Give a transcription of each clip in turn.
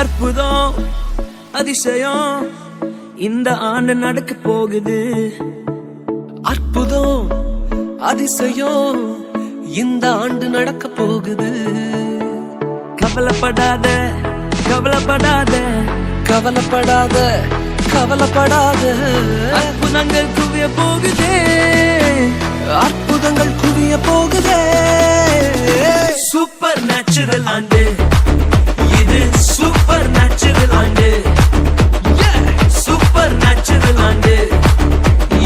அற்புதம் அதிசயம் இந்த ஆண்டு நடக்க போகுது. அற்புதம் அதிசயம் இந்த ஆண்டு நடக்க போகுது. கவலைப்படாத கவலைப்படாத கவலைப்படாத கவலைப்படாத. அற்புதங்கள் குவிய போகுதே, அற்புதங்கள் குவிய போகுதே. சூப்பர் நேச்சுரல் ஆண்டு இது, சூப்பர் நேச்சுரல் ஆண்டு, சூப்பர் நேச்சுரல் ஆண்டு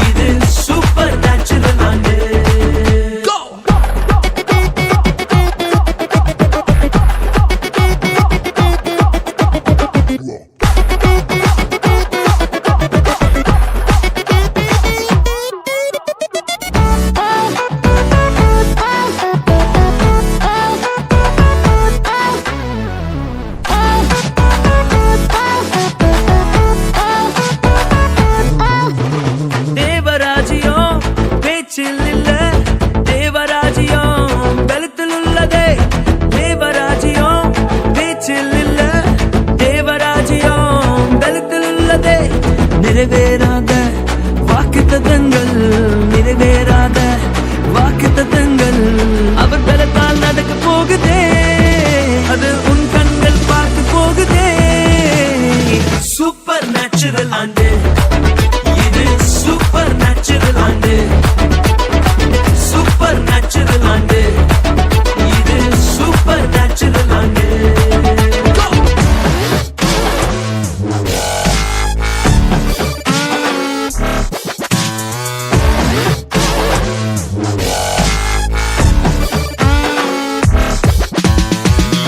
இது, சூப்பர் நேச்சுரல் ஆண்டு. இல்ல தேவராஜ்யம் பலத்தில் உள்ளதே, தேவராஜ்யம் பேச்சில் இல்ல தேவராஜ்யம் பலத்தில் உள்ளதே. நிறைவேறாத வாக்குத்தத்தங்கள், நிறைவேறாத வாக்குத்தத்தங்கள் அவர் பலத்தால் நடக்க போகுதே, அது உன் கண்கள் பார்த்து போகுதே. சூப்பர் நேச்சுரல் ஆண்டு இது, சூப்பர் நேச்சுரல் ஆண்டு, சூப்பர் நேச்சுரல் ஆண்டு இது, சூப்பர் நேச்சுரல் ஆண்டு.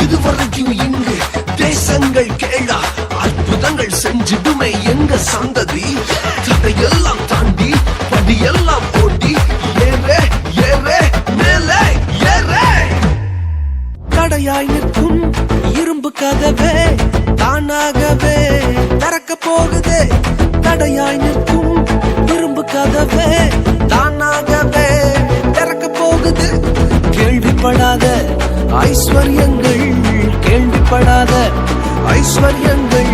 இதுவரைக்கும் இங்கு தேசங்கள் கேளா, அற்புதங்கள் செஞ்சிடுமே எங்க சந்ததி. தடையெல்லாம் தாண்டி படியெல்லாம் ஓட்டி ஏறே ஏறே மேலே ஏறே. தடையாய் நிற்கும் இரும்பு கதவே தானாகவே திறக்க போகுதே. தடையாய் நிற்கும் இரும்பு கதவே தானாகவே திறக்க போகுது. கேள்விப்படாத ஐஸ்வர்யங்கள், கேள்விப்படாத ஐஸ்வர்யங்கள்